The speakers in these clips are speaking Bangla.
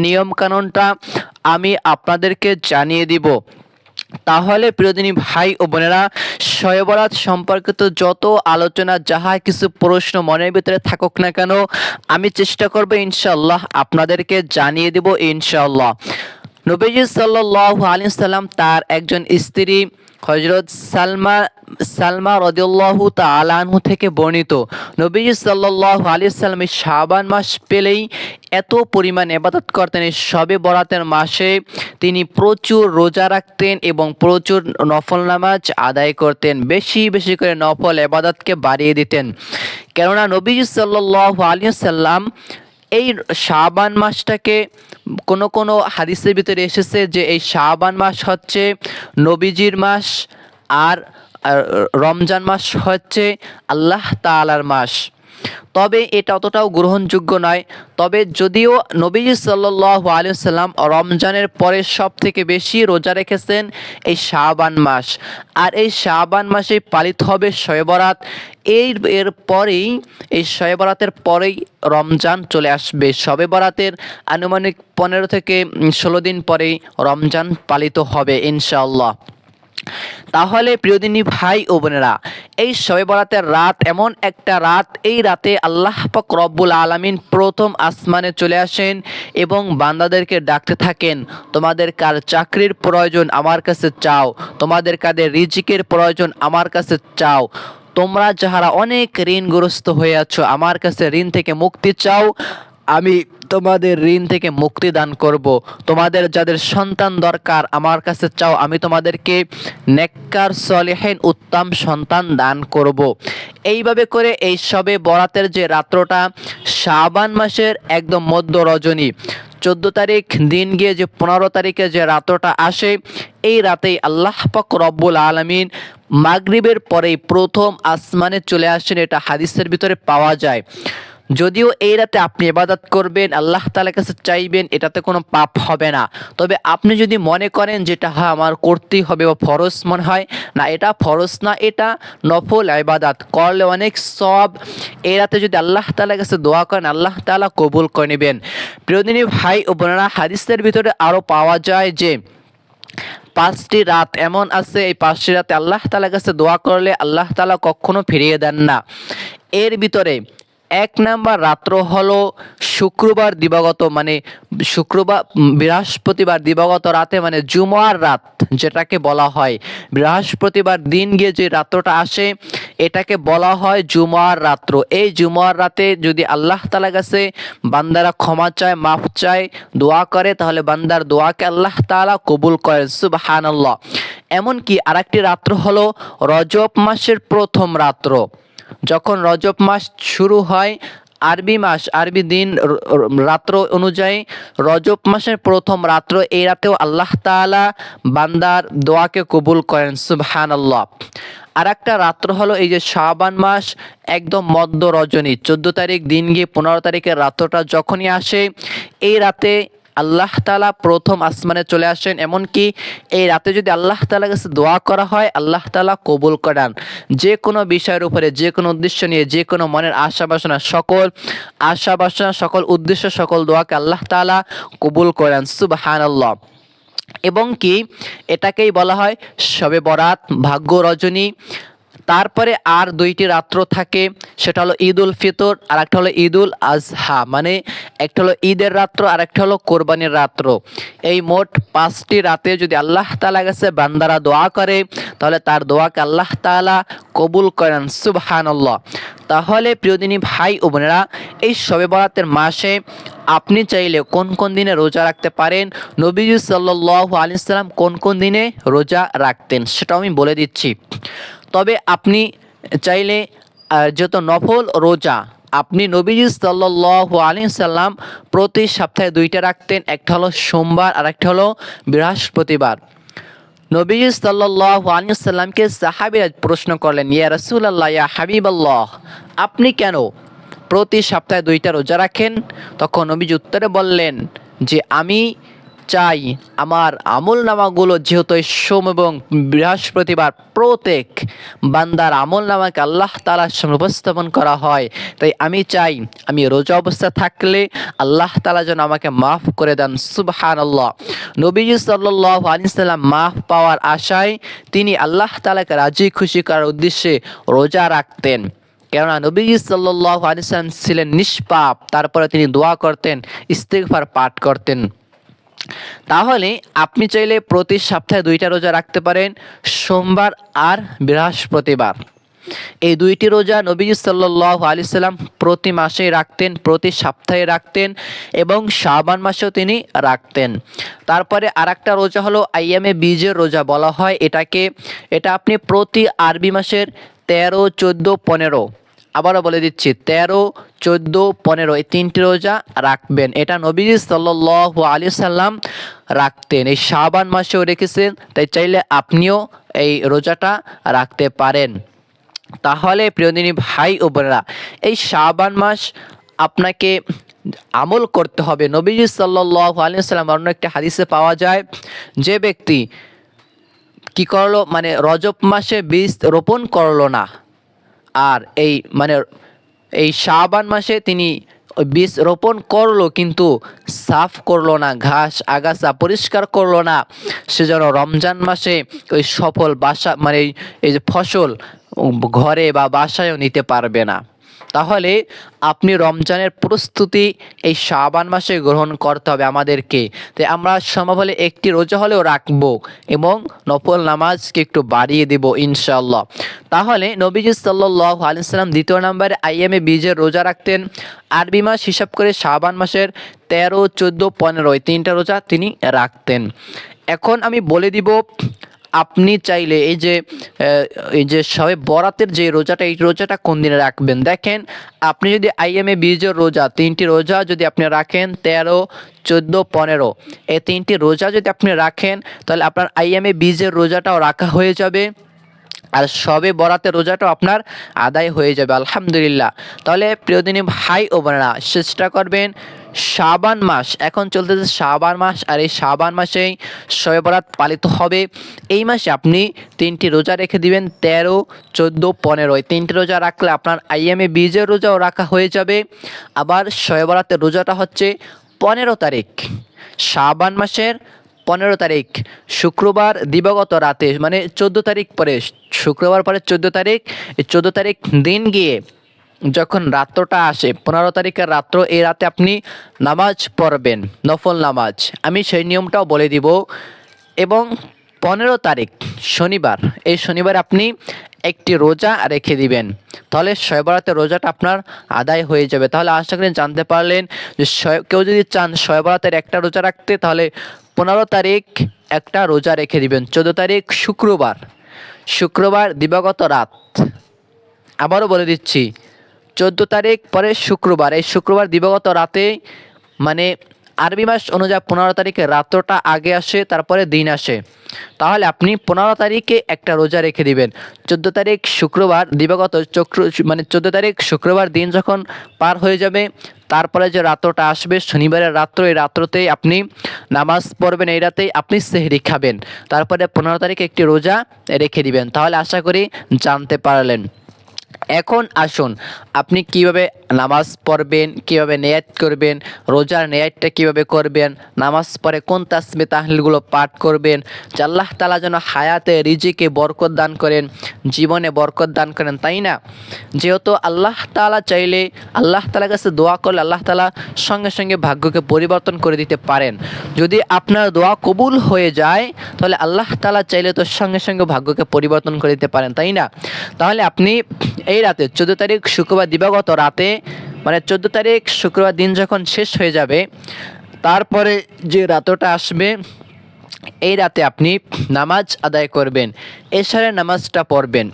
নিয়ম কানুনটা আমি আপনাদেরকে জানিয়ে দিব। তাহলে প্রিয়দিনী ভাই ও বোনেরা, শবে বরাত সম্পর্কিত যত আলোচনা, যাহা কিছু প্রশ্ন মনের ভিতরে থাকুক না কেন, আমি চেষ্টা করব ইনশাআল্লাহ আপনাদেরকে জানিয়ে দেব ইনশাআল্লাহ। নবীজি সাল্লাল্লাহু আলাইহি সাল্লাম তার একজন স্ত্রী হযরত সালমা রাদিয়াল্লাহু তাআলা আনহু থেকে বর্ণিত, নবীজি সাল্লাল্লাহু আলাইহি সাল্লাম শাবান মাস পেলেই এত পরিমাণ ইবাদত করতেন। এই শবে বরাতের মাসে তিনি প্রচুর রোজা রাখতেন এবং প্রচুর নফল নামাজ আদায় করতেন, বেশি বেশি করে নফল ইবাদতকে বাড়িয়ে দিতেন। কেননা নবীজি সাল্লাল্লাহু আলাইহি সাল্লাম এই শাবান মাসটাকে কোনো হাদিসের ভিতরে এসেছে যে এই শাবান মাস হচ্ছে নবীজির মাস, আর রমজান মাস হচ্ছে আল্লাহ তাআলার মাস। তবে এটা অতটাও গ্রহণযোগ্য নয়। তবে যদিও নবীজি সাল্লাল্লাহু আলাইহি সাল্লাম রমজানের পরে সব থেকে বেশি রোজা রেখেছেন এই শাবান মাস, আর এই শাবান মাসে পালিত হবে শবে বরাত। এর পরেই, এই শবে বরাতের পরেই রমজান চলে আসবে। শবে বরাতের আনুমানিক 15 থেকে 16 দিন পরেই রমজান পালিত হবে ইনশাআল্লাহ। তাহলে প্রিয়দিনী ভাই ও বোনেরা, এই শবে বরাতের রাত এমন একটা রাত, এই রাতে আল্লাহ পাক রব্বুল আলামিন প্রথম আসমানে চলে আসেন এবং বান্দাদেরকে ডাকতে থাকেন, তোমাদের কার চাকরির প্রয়োজন আমার কাছে চাও, তোমাদের কাদের রিজিকের প্রয়োজন আমার কাছে চাও, তোমরা যাহারা অনেক ঋণগ্রস্ত হয়ে আছো আমার কাছে ঋণ থেকে মুক্তি চাও, আমি তোমাদের ঋণ থেকে মুক্তি দান করব। তোমাদের যাদের সন্তান দরকার আমার কাছে চাও, আমি তোমাদেরকে নেককার সলিহিন উত্তম সন্তান দান করব। এইভাবে করে এই শবে বরাতের যে রাত্রটা, শাবান মাসের একদম মধ্য রজনী 14 তারিখ দিন গিয়ে যে 15 তারিখে যে রাত্রটা আসে, এই রাতেই আল্লাহ পাক রব্বুল আলামিন মাগরিবের পরেই প্রথম আসমানে চলে আসেন। এটা হাদিসের ভিতরে পাওয়া যায়। যদিও এই রাতে আপনি ইবাদত করবেন, আল্লাহ তাআলার কাছে চাইবেন, এটাতে কোনো পাপ হবে না। তবে আপনি যদি মনে করেন যেটা হ্যাঁ আমার করতেই হবে বা ফরজ মনে হয়, না এটা ফরজ না, এটা নফল ইবাদত করলে অনেক সওয়াব। এই রাতে যদি আল্লাহ তাআলার কাছে দোয়া করেন, আল্লাহ তাআলা কবুল করে নেবেন। প্রিয়দিনী ভাই ও বোনেরা, হাদিসের ভিতরে আরও পাওয়া যায় যে 5টি রাত এমন আছে, এই 5টি রাতে আল্লাহ তাআলার কাছে দোয়া করলে আল্লাহ তাআলা কখনো ফিরিয়ে দেন না। এর ভিতরে 1 নাম্বার রাত্র হলো শুক্রবার দিবাগত, মানে বৃহস্পতিবার দিবাগত রাতে, মানে জুমার রাত যেটাকে বলা হয়। বৃহস্পতিবার দিন গিয়ে যে রাত্রটা আসে এটাকে বলা হয় জুমার রাত্র। এই জুমার রাতে যদি আল্লাহ তাআলার কাছে বান্দারা ক্ষমা চায়, মাফ চায়, দোয়া করে, তাহলে বান্দার দোয়াকে আল্লাহ তাআলা কবুল করেন, সুবহানাল্লাহ। এমনকি আরেকটি রাত্র হলো রজব মাসের প্রথম রাত্র। যখন রজব মাস শুরু হয়, আরবি দিন রাত্র অনুযায়ী রজব মাসের প্রথম রাত্র, এই রাতেও আল্লাহ তাআলা বান্দার দোয়াকে কবুল করেন, সুবহানাল্লাহ। আর একটা রাত্র হলো এই যে শাবান মাস একদম মধ্য রজনী 14 তারিখ দিন গিয়ে 15 তারিখের রাত্রটা যখনই আসে, এই রাতে আল্লাহ তাআলা প্রথম আসমানে চলে আসেন। এমনকি এই রাতে যদি আল্লাহ তাআলার কাছে দোয়া করা হয়, আল্লাহ তাআলা কবুল করেন। যে কোনো বিষয়ের উপরে, যে কোনো উদ্দেশ্য নিয়ে, যে কোনো মনের আশা বাসনা, সকল উদ্দেশ্য, সকল দোয়াকে আল্লাহ তাআলা কবুল করেন, সুবহানাল্লাহ। এবং কি এটাকেই বলা হয় শবে বরাত, ভাগ্য রজনী। তারপরে আর 2টি রাত্র থাকে, সেটা হলো ঈদ উল ফিতর আর একটা হলো ঈদ উল আজহা, মানে একটা হলো ঈদের রাত্র আর একটা হলো কোরবানির রাত্র। এই মোট 5টি রাতে যদি আল্লাহ তাআলার কাছে বান্দারা দোয়া করে, তাহলে তার দোয়াকে আল্লাহ তাআলা কবুল করেন, সুবহানাল্লাহ। তাহলে প্রিয়দিনী ভাই ও বোনেরা, এই শবে বরাতের মাসে আপনি চাইলে কোন কোন দিনে রোজা রাখতে পারেন, নবীজি সাল্লাল্লাহু আলাইহি সাল্লাম কোন কোন দিনে রোজা রাখতেন সেটাও আমি বলে দিচ্ছি। তবে আপনি চাইলে যত নফল রোজা, আপনি নবীজি সাল্লাল্লাহু আলাইহি সাল্লাম প্রতি সপ্তাহে 2টা রাখতেন, একটা হলো সোমবার আর একটা হলো বৃহস্পতিবার। নবীজি সাল্লাল্লাহু আলাইহি সাল্লামকে সাহাবীরা প্রশ্ন করলেন, ইয়া রাসূলুল্লাহ, ইয়া হাবিবাল্লাহ, আপনি কেন প্রতি সপ্তাহে 2টা রোজা রাখেন? তখন নবীজি উত্তরে বললেন যে আমি চাই আমার আমল নামাগুলো যেহেতু এই সোম এবং বৃহস্পতিবার প্রত্যেক বান্দার আমল নামাকে আল্লাহ তাআলার সামনে উপস্থাপন করা হয়, তাই আমি চাই আমি রোজা অবস্থা থাকলে আল্লাহ তাআলা যেন আমাকে মাফ করে দেন। সুবহানাল্লাহ। নবীজি সাল্লাল্লাহু আলাইহি সাল্লাম মাফ পাওয়ার আশায় তিনি আল্লাহ তাআলাকে রাজি খুশি করার উদ্দেশ্যে রোজা রাখতেন। কেননা নবীজি সাল্লাল্লাহু আলাইহি সাল্লাম ছিলেন নিষ্পাপ, তারপরে তিনি দোয়া করতেন, ইস্তিগফার পাঠ করতেন। তাহলে আপনি চাইলে প্রতি সপ্তাহে 2টা রোজা রাখতে পারেন, সোমবার আর বৃহস্পতিবার। এই 2টি রোজা নবীজি সাল্লাল্লাহু আলাইহি সাল্লাম প্রতি মাসেই রাখতেন, প্রতি সপ্তাহে রাখতেন এবং শাবান মাসেও তিনি রাখতেন। তারপরে আরেকটা রোজা হলো আইয়ামে বীজের রোজা বলা হয় এটাকে। এটা আপনি প্রতি আরবি মাসের 13, 14, 15, আবারও বলে দিচ্ছি 13, 14, 15 এই 3টি রোজা রাখবেন। এটা নবীজি সাল্লাল্লাহু আলাইহি সাল্লাম রাখতেন, এই শাবান মাসেও রেখেছেন, তাই চাইলে আপনিও এই রোজাটা রাখতে পারেন। তাহলে প্রিয়দিনী ভাই ও বোনেরা, এই শাবান মাস আপনাকে আমল করতে হবে। নবীজি সাল্লাল্লাহু আলাইহি সাল্লাম অন্য একটি হাদিসে পাওয়া যায়, যে ব্যক্তি কি করলো, মানে রজব মাসে বীজ রোপণ করলো না, আর এই শাবান মাসে তিনি ওই বীজ রোপণ করলো কিন্তু সাফ করলো না, ঘাস আগাছা পরিষ্কার করলো না, সে যেন রমজান মাসে ওই সফল বাসা এই যে ফসল ঘরে বা বাসায়ও নিতে পারবে না। তাহলে আপনি রমজানের প্রস্তুতি এই শাবান মাসে গ্রহণ করতে হবে আমাদেরকে। তাই আমরা সম্ভব হলে একটি রোজা হলেও রাখবো এবং নফল নামাজকে একটু বাড়িয়ে দেব ইনশাআল্লাহ। তাহলে নবীজি সাল্লাল্লাহু আলাইহি সাল্লাম 2 নম্বরে আইয়ামে বীজের রোজা রাখতেন। আরবি মাস হিসাব করে শাবান মাসের 13, 14, 15 এই 3টা রোজা তিনি রাখতেন। এখন আমি বলে দিব, আপনি চাইলে এই যে শবে বরাতের যে রোজাটা, এই রোজাটা কোন দিনে রাখবেন। দেখেন, আপনি যদি আইয়ামে বীজের রোজা 3টি রোজা যদি আপনি রাখেন, 13, 14, 15 এই 3টি রোজা যদি আপনি রাখেন, তাহলে আপনার আইয়ামে বীজের রোজাটাও রাখা হয়ে যাবে আর শবে বরাতের রোজাটাও আপনার আদায় হয়ে যাবে আলহামদুলিল্লাহ। তাহলে প্রিয়দিনী ভাই ও বোনেরা, চেষ্টা করবেন শাবান মাস, এখন চলতেছে শাবান মাস, আর এই শাবান মাসেই শবে বরাত পালিত হবে। এই মাসে আপনি 3টি রোজা রেখে দিবেন, 13, 14, 15 এই 3টি রোজা রাখলে আপনার আইয়ামে বীজের রোজাও রাখা হয়ে যাবে। আবার শবে বরাতের রোজাটা হচ্ছে 15 তারিখ, শাবান মাসের 15 তারিখ শুক্রবার দিবাগত রাতে, মানে 14 তারিখ পরে, শুক্রবার পরে 14 তারিখ, এই 14 তারিখ দিন গিয়ে যখন রাত্রটা আসে 15 তারিখের রাত্র, এই রাতে আপনি নামাজ পড়বেন, নফল নামাজ, আমি সেই নিয়মটাও বলে দিব। এবং 15 তারিখ শনিবার, এই শনিবার আপনি একটি রোজা রেখে দিবেন, তাহলে শবে বরাতের রোজাটা আপনার আদায় হয়ে যাবে। তাহলে আশা করি জানতে পারলেন যে কেউ যদি চান শবে বরাতের একটা রোজা রাখতে, তাহলে 15 তারিখ একটা রোজা রেখে দিবেন, 14 তারিখ শুক্রবার দিবাগত রাত, আবারও বলে দিচ্ছি 14 তারিখ পরে শুক্রবার, এই শুক্রবার দিবাগত রাতে, মানে আরবি মাস অনুযায়ী 15 তারিখে রাত্রটা আগে আসে, তারপরে দিন আসে, তাহলে আপনি 15 তারিখে একটা রোজা রেখে দিবেন। 14 তারিখ শুক্রবার দিবাগত 14 তারিখ শুক্রবার দিন যখন পার হয়ে যাবে, তারপরে যে রাত্রটা আসবে শনিবারের রাত্র, এই রাত্রতেই আপনি নামাজ পড়বেন, এই রাতেই আপনি সেহরি খাবেন, তারপরে 15 তারিখে একটি রোজা রেখে দিবেন। তাহলে আশা করি জানতে পারলেন। এখন আসুন, আপনি কিভাবে নামাজ পড়বেন, কিভাবে নিয়াত করবেন, রোজার নিয়াতটা কিভাবে করবেন, নামাজ পড়ে কোন তাসবিহ তাহলিলগুলো পাঠ করবেন, যে আল্লাহ তাআলা যেন হায়াতে রিজিকে বরকত দান করেন, জীবনে বরকত দান করেন, তাই না? যেহেতু আল্লাহ তাআলা চাইলে, আল্লাহ তাআলার কাছে দোয়া করলে আল্লাহ তাআলা সঙ্গে সঙ্গে ভাগ্যকে পরিবর্তন করে দিতে পারেন। যদি আপনার দোয়া কবুল হয়ে যায়, তাহলে আল্লাহ তাআলা চাইলে তো সঙ্গে সঙ্গে ভাগ্যকে পরিবর্তন করে দিতে পারেন, তাই না? তাহলে আপনি এই রাতে 14 তারিখ শুক্রবার দিবাগত রাতে, মানে 14 তারিখ শুক্রবার দিন যখন শেষ হয়ে যাবে, তারপরে যে রাতটা আসবে, এই রাতে আপনি নামাজ আদায় করবেন, এশারের নামাজটা পড়বেন।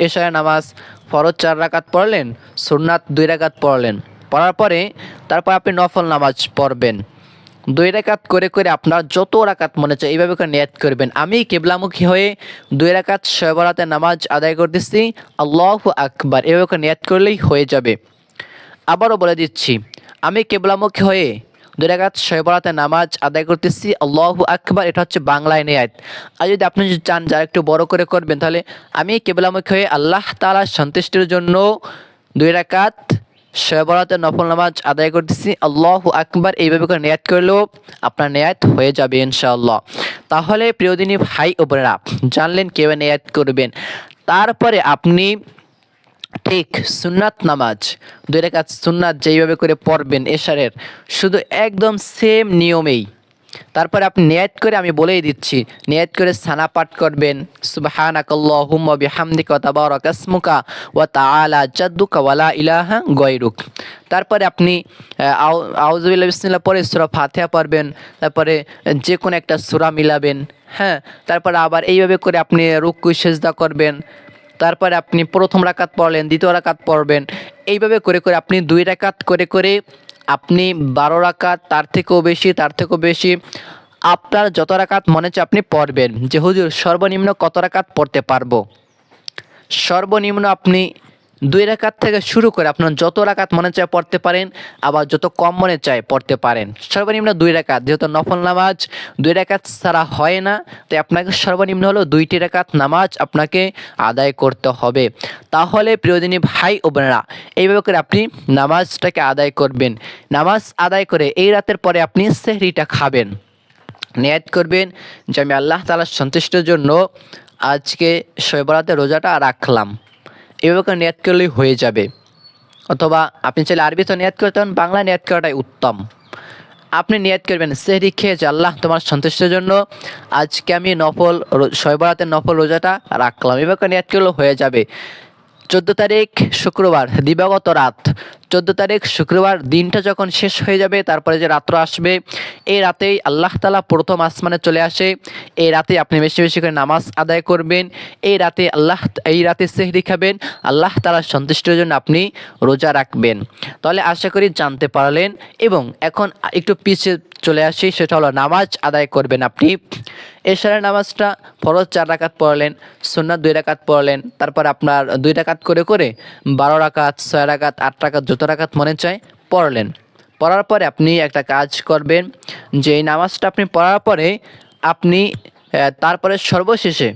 এশারের নামাজ ফরজ 4 রাকাত পড়লেন, সুন্নাত 2 রাকাত পড়লেন, পড়ার পরে তারপর আপনি নফল নামাজ পড়বেন 2 রাকাত করে করে, আপনার যত রাকাত মনে চায় এইভাবে করে নিয়াত করবেন। আমি কিবলামুখী হয়ে 2 রাকাত শবে বরাতের নামাজ আদায় করতেছি, আল্লাহু আকবার, এভাবে করে নিয়াত করলেই হয়ে যাবে। আবারও বলে দিচ্ছি, আমি কিবলামুখী হয়ে 2 রাকাত শবে বরাতে নামাজ আদায় করতেছি, আল্লাহু আকবার, এটা হচ্ছে বাংলায় নিয়াত। আর যদি আপনি যদি চান যারা একটু বড় করে করবেন, তাহলে আমি কিবলামুখী হয়ে আল্লাহ তাআলার সন্তুষ্টির জন্য 2 রাকাত শবে বরাতে নফল নামাজ আদায় করতেছি, আল্লাহু আকবার, এইভাবে করে নিয়াত করলেও আপনার নিয়াত হয়ে যাবে ইনশাআল্লাহ। তাহলে প্রিয় দিনী ভাই ও বোনেরা, জানলেন কিভাবে নিয়াত করবেন। তারপরে আপনি ঠিক সুন্নাত নামাজ 2 রাকাত সুন্নাত যেইভাবে করে পড়বেন এশারের, শুধু একদম সেম নিয়মেই। তারপরে আপনি নিয়াত করে, আমি বলেই দিচ্ছি, নিয়াত করে সানা পাঠ করবেন, সুবহানাকাল্লাহুম্মা বিহামদিকা ওয়া তাবারাকা ইসমুকা ওয়া তাআলা জাদ্দুকা ওয়া লা ইলাহা গায়রুক। তারপরে আপনি আউযু বিল্লাহি বিসমিল্লাহ পড়ে সূরা ফাতিহা পড়বেন, তারপরে যে কোনো একটা সূরা মিলাবেন, হ্যাঁ। তারপরে আবার এইভাবে করে আপনি রুকু সিজদা করবেন। তারপরে আপনি প্রথম রাকাত পড়লেন, দ্বিতীয় রাকাত পড়বেন, এইভাবে করে করে আপনি 2 রাকাত করে করে আপনি 12 রাকাত, তার থেকেও বেশি আপনার যত রাকাত মনে হচ্ছে আপনি পড়বেন। যে হুজুর সর্বনিম্ন কত রাকাত পড়তে পারবো? সর্বনিম্ন আপনি 2 রাকাত থেকে শুরু করে আপনার যত রাকাত মনে চায় পড়তে পারেন, আবার যত কম মনে চায় পড়তে পারেন। সর্বনিম্ন 2 রাকাত, যেহেতু নফল নামাজ 2 রাকাত ছাড়া হয় না, তাই আপনাকে সর্বনিম্ন হলো 2টি রাকাত নামাজ আপনাকে আদায় করতে হবে। তাহলে প্রিয়দিনী ভাই ও বোনেরা, এইভাবে করে আপনি নামাজটাকে আদায় করবেন। নামাজ আদায় করে এই রাতের পরে আপনি সেহরিটা খাবেন। নিয়াত করবেন যে আমি আল্লাহ তাআলার সন্তুষ্টির জন্য আজকে শবে বরাতে রোজাটা রাখলাম, এভাবে করে নিয়াত করলেই হয়ে যাবে। অথবা আপনি চাইলে আরবিতে নিয়াত করতে পারেন, বাংলা নিয়াত করাটাই উত্তম। আপনি নিয়াত করবেন সেহরি খেয়ে যে আল্লাহ তোমার সন্তুষ্টির জন্য আজকে আমি শবে বরাতের নফল রোজাটা রাখলাম, এভাবে করে নিয়াত করলেও হয়ে যাবে। 14 তারিখ শুক্রবার দিবাগত রাত, 14 তারিখ শুক্রবার দিনটা যখন শেষ হয়ে যাবে, তারপরে যে রাত্র আসবে, এই রাতেই আল্লাহ তাআলা প্রথম আসমানে চলে আসে। এই রাতে আপনি বেশি বেশি করে নামাজ আদায় করবেন। এই রাতে সেহরি খাবেন, আল্লাহ তাআলার সন্তুষ্টির জন্য আপনি রোজা রাখবেন। তাহলে আশা করি জানতে পারলেন। এবং এখন একটু পিছিয়ে চলে আসি, সেটা হলো নামাজ আদায় করবেন আপনি। এশারের নামাজটা ফরজ 4 রাকাত পড়লেন, সুন্নাত 2 রাকাত পড়লেন, তারপর আপনার 2 রাকাত করে করে 12 রাকাত, 6 রাকাত, 8 রাকাত, যত রাকাত মনে চায় পড়লেন। পড়ার পরে আপনি একটা কাজ করবেন, যে এই নামাজটা আপনি পড়ার পরে আপনি তারপরে সর্বশেষে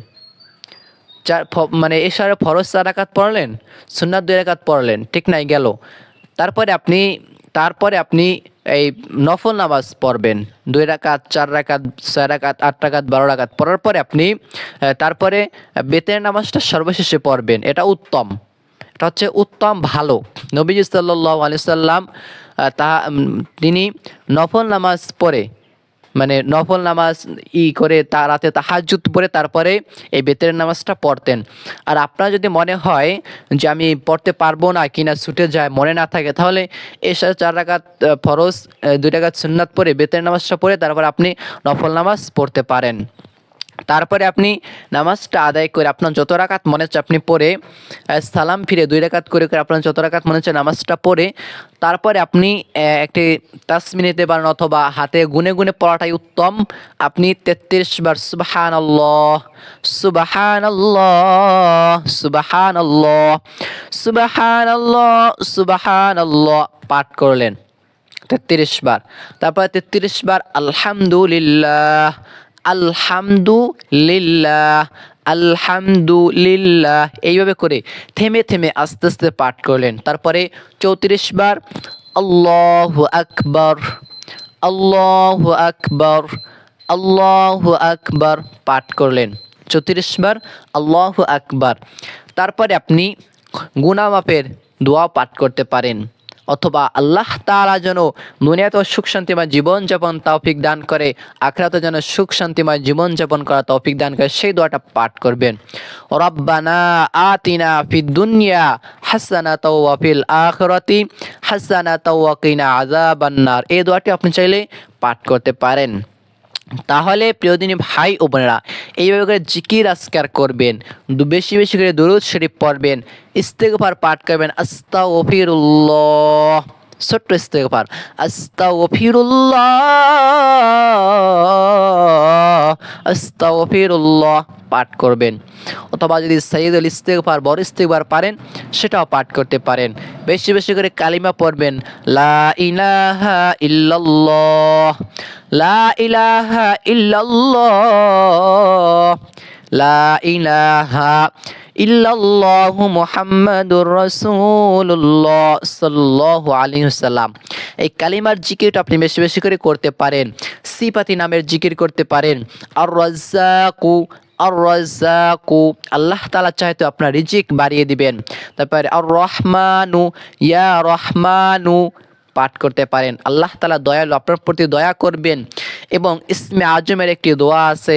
মানে এশারের ফরজ 4 রাকাত পড়লেন, সুন্নাত 2 রাকাত পড়লেন, ঠিক নাই গেল। তারপরে আপনি এই নফল নামাজ পড়বেন 2 রাকাত, 4 রাকাত, 6 রাকাত, 8 রাকাত, 12 রাকাত পড়ার পরে আপনি তারপরে বেতের নামাজটা সর্বশেষে পড়বেন। এটা উত্তম, এটা হচ্ছে উত্তম, ভালো। নবীজি সাল্লাল্লাহু আলাইহি সাল্লাম তিনি নফল নামাজ পড়ে, মানে নফল নামাজ করে রাতে তাহাজ্জুদ পড়ে তারপরে এই বেতের নামাজটা পড়তেন। আর আপনার যদি মনে হয় যে আমি পড়তে পারবো না, কিনা ছুটে যায়, মনে না থাকে, তাহলে এশার 4 রাকাত ফরজ, 2 রাকাত সুন্নাত পড়ে বেতের নামাজটা পড়ে তারপর আপনি নফল নামাজ পড়তে পারেন। তারপরে আপনি নামাজটা আদায় করে আপনার যত রাকাত মনে হচ্ছে আপনি পড়ে সালাম ফিরে 2 রাকাত করে করে আপনার যত রাকাত মনে হচ্ছে নামাজটা পড়ে তারপরে আপনি একটি তাসবিহ নিতে পারেন, অথবা হাতে গুনে গুনে পড়াটাই উত্তম। আপনি 33 বার সুবহানাল্লাহ সুবহানাল্লাহ সুবহানাল্লাহ সুবহানাল্লাহ সুবহানাল্লাহ পাঠ করলেন 33 বার। তারপরে 33 বার আলহামদুলিল্লাহ আলহামদুলিল্লাহ আলহামদুলিল্লাহ, এইভাবে করে থেমে থেমে আস্তে আস্তে পাঠ করলেন। তারপরে 34 বার আল্লাহু আকবার আল্লাহু আকবার আল্লাহু আকবার পাঠ করলেন, 34 বার আল্লাহু আকবার। তারপরে আপনি গুনাহ মাফের দোয়া পাঠ করতে পারেন, অথবা আল্লাহ তাআলা যেন দুনিয়াতেও সুখ শান্তিময় জীবনযাপন তৌফিক দান করে, আখিরাতে যেন সুখ শান্তিময় জীবনযাপন করা তৌফিক দান করে, সেই দোয়াটা পাঠ করবেন। রব্বানা আতিনা ফিদ দুনিয়া হাসানাতাও ওয়া ফিল আখিরাতি হাসানাতাও ওয়া কিনা আযাবান্নার, এই দোয়াটি আপনি চাইলে পাঠ করতে পারেন। তাহলে প্রিয়দিনী ভাই ও বোনেরা, এইভাবে করে জিকির আজকার করবেন, বেশি বেশি করে দুরূদ শরীফ পড়বেন, ইস্তেগফার পাঠ করবেন, আস্তাগফিরুল্লাহ, ছোট্ট ইস্তেগফার, আস্তাগফিরুল্লাহ আস্তাগফিরুল্লাহ পাঠ করবেন, অথবা যদি সাইয়্যিদুল ইস্তিগফার বড় ইস্তিগফার পারেন সেটাও পাঠ করতে পারেন। বেশি বেশি করে কালিমা পড়বেন, লা ইলাহা ইল্লাল্লাহ, লা ইলাহা ইল্লাল্লাহ, লা ইলাহা ইল্লাল্লাহু মুহাম্মাদুর রাসূলুল্লাহ সাল্লাল্লাহু আলাইহি ওয়াসাল্লাম। এই কালিমার জিকিরটা আপনি বেশি বেশি করে করতে পারেন। সিফাতি নামের জিকির করতে পারেন, আর রাজ্জাকু, আর রাজ্জাকু, আল্লাহ তাআলা চাইতো আপনার রিজিক বাড়িয়ে দিবেন। তারপরে আর রহমানু, ইয়া রহমানু পাঠ করতে পারেন, আল্লাহ তাআলা দয়ালু, আপনার প্রতি দয়া করবেন। এবং ইসমে আজমের একটি দোয়া আছে,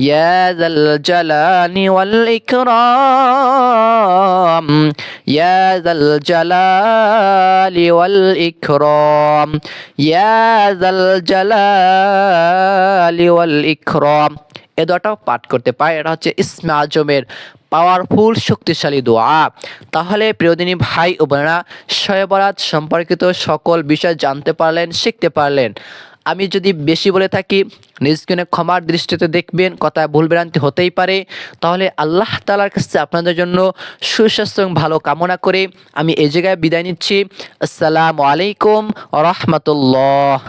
ইয়া যাল জালালি ওয়াল ইকরাম, ইয়া যাল জালালি ওয়াল ইকরাম, ইয়া যাল জালালি ওয়াল ইকরাম। এই দোয়াটাও পাঠ করতে পারে। এটা হচ্ছে ইসমে আজমের পাওয়ারফুল শক্তিশালী দোয়া। তাহলে প্রিয়দিনী ভাই ও বোনেরা, শবে বরাত সম্পর্কিত সকল বিষয় জানতে পারলেন, শিখতে পারলেন। আমি যদি বেশি বলে থাকি নিজকে ক্ষমার দৃষ্টিতে দেখবেন, কথায় ভুল ভ্রান্তি হতেই পারে। তাহলে আল্লাহ তাআলার কাছে আপনাদের জন্য সুস্বাস্থ্য এবং ভালো কামনা করে আমি এই জায়গায় বিদায় নিচ্ছি। আসসালামু আলাইকুম ওয়া রাহমাতুল্লাহ।